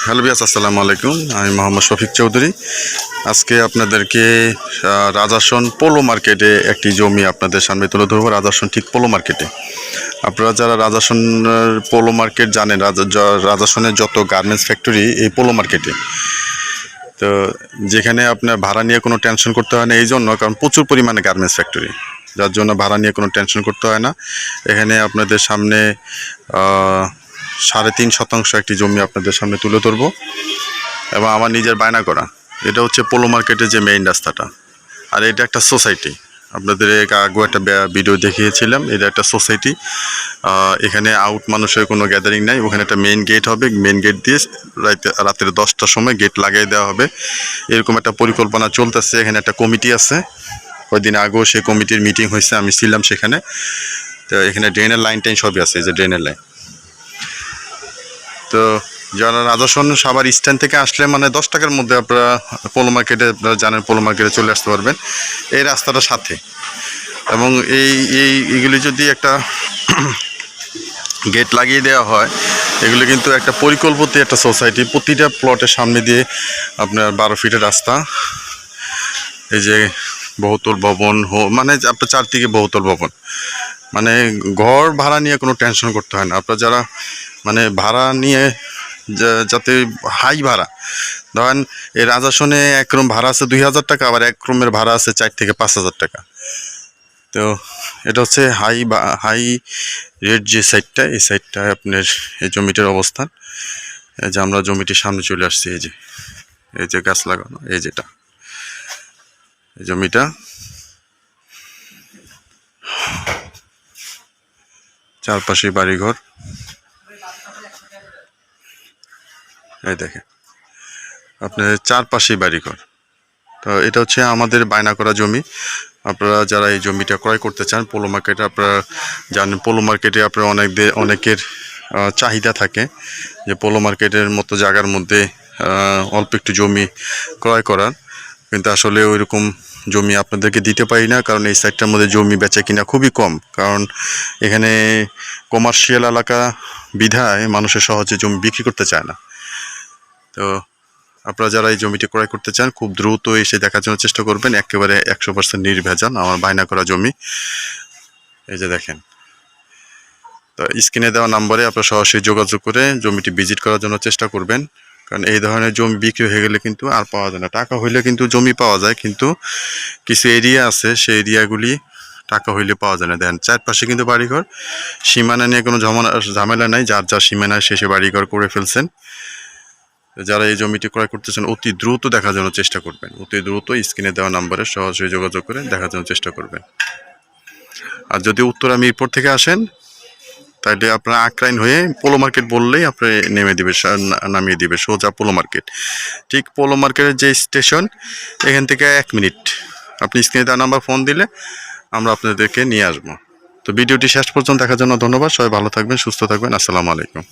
Hello বিয়াস, আসসালামু আলাইকুম। আমি মোহাম্মদ শফিক চৌধুরী। আজকে আপনাদেরকে রাজাসন পোলো মার্কেটে একটি জমি আপনাদের সামনে তুলে ধরবো। রাজাসন ঠিক পোলো মার্কেটে। আপনারা যারা রাজাসন পোলো মার্কেট জানেন, রাজাসনের যত গার্মেন্টস ফ্যাক্টরি এই পোলো মার্কেটে। তো যেখানে আপনার ভাড়া নিয়ে কোনো টেনশন করতে হয় না, এই জন্য কারণ প্রচুর পরিমাণে গার্মেন্টস ফ্যাক্টরি, যার জন্য ভাড়া নিয়ে কোনো টেনশন করতে হয় না। এখানে আপনাদের সামনে 3.5 শতাংশ একটি জমি আপনাদের সামনে তুলে ধরবো এবং আমার নিজের বায়না করা। এটা হচ্ছে পোলো মার্কেটের যে মেইন রাস্তাটা, আর এটা একটা সোসাইটি। আপনাদের আগে একটা ভিডিও দেখিয়েছিলাম। এটা একটা সোসাইটি। এখানে আউট মানুষের কোনো গ্যাদারিং নাই। ওখানে একটা মেইন গেট হবে। মেইন গেট দিয়ে রাতের 10টার সময় গেট লাগিয়ে দেওয়া হবে, এরকম একটা পরিকল্পনা চলতেছে। এখানে একটা কমিটি আছে। কয়েকদিন আগেও সেই কমিটির মিটিং হয়েছে, আমি ছিলাম সেখানে। তো এখানে ড্রেনের লাইন টাইন সবই আছে, এই যে ড্রেনের লাইন। তো যারা রাজাসন সাভার স্ট্যান্ড থেকে আসলে মানে 10 টাকার মধ্যে আপনারা পোলো মার্কেটে, আপনারা জানেন পোলো মার্কেটে চলে আসতে পারবেন এই রাস্তাটার সাথে। এবং এইগুলি যদি একটা গেট লাগিয়ে দেওয়া হয়, এগুলো কিন্তু একটা পরিকল্পিত একটা সোসাইটি। প্রতিটা প্লটের সামনে দিয়ে আপনার 12 ফিটের রাস্তা। এই যে বহুতল ভবন, মানে আপনার চারদিকে বহুতল ভবন, মানে ঘর ভাড়া নিয়ে কোনো টেনশন করতে হয় না। আপনারা যারা মানে ভাড়া নিয়ে যাতে হাই ভাড়া, ধরেন এই রাজাসনে এক রুম ভাড়া আছে 2000 টাকা, আবার এক রুমের ভাড়া আছে 4 থেকে 5000 টাকা। তো এটা হচ্ছে হাই রেট যে সাইডটা, এই সাইডটায় আপনার এই জমিটার অবস্থান। এই যে আমরা জমিটির সামনে চলে আসছি। এই যে গাছ লাগানো, এই যেটা এই জমিটা। চারপাশে বাড়িঘর, এই দেখেন আপনার চারপাশে বাড়িঘর। তো এটা হচ্ছে আমাদের বায়না করা জমি। আপনারা যারা এই জমিটা ক্রয় করতে চান পোলো মার্কেটে, আপনারা জানেন পোলো মার্কেটে আপনারা অনেকের চাহিদা থাকে যে পোলো মার্কেটের মতো জায়গার মধ্যে অল্প একটু জমি ক্রয় করার, কিন্তু আসলে ওইরকম জমি আপনাদেরকে দিতে পারি না, কারণ এই সাইডটার মধ্যে জমি বেচা কিনা খুবই কম। কারণ এখানে কমার্শিয়াল এলাকা বিধায় মানুষের সহজে জমি বিক্রি করতে চায় না। তো আপনারা যারা এই জমিটি ক্রয় করতে চান খুব দ্রুত এসে দেখার জন্য চেষ্টা করবেন। একেবারে 100% নির্ভেজাল আমার বায়না করা জমি। এই যে দেখেন। তো স্ক্রিনে দেওয়া নম্বরে আপনারা সরাসরি যোগাযোগ করে জমিটি ভিজিট করার জন্য চেষ্টা করবেন, কারণ এই ধরনের জমি বিক্রি হয়ে গেলে কিন্তু আর পাওয়া যায় না। টাকা হইলে কিন্তু জমি পাওয়া যায়, কিন্তু কিছু এরিয়া আছে সেই এরিয়াগুলি টাকা হইলে পাওয়া যায় না। দেখেন চারপাশে কিন্তু বাড়িঘর, সীমানা নিয়ে কোনো ঝামেলা নাই। যার যার সীমানায় শেষে বাড়িঘর করে ফেলছেন। যারা এই জমিটি ক্রয় করতেছেন অতি দ্রুত দেখার জন্য চেষ্টা করবেন। অতি দ্রুত স্ক্রিনে দেওয়া নম্বরে সরাসরি যোগাযোগ করে দেখার জন্য চেষ্টা করবেন। আর যদি উত্তরা মিরপুর থেকে আসেন তাহলে আপনারা আক্রাইন হয়ে পোলো মার্কেট বললেই আপনি নামিয়ে দিবে সোজা পোলো মার্কেট। ঠিক পোলো মার্কেটের যে স্টেশন, এখান থেকে 1 মিনিট আপনি স্ক্রিনে দেওয়া নাম্বার ফোন দিলে আমরা আপনাদেরকে নিয়ে আসবো। তো ভিডিওটি শেষ পর্যন্ত দেখার জন্য ধন্যবাদ। সবাই ভালো থাকবেন, সুস্থ থাকবেন। আসসালামু আলাইকুম।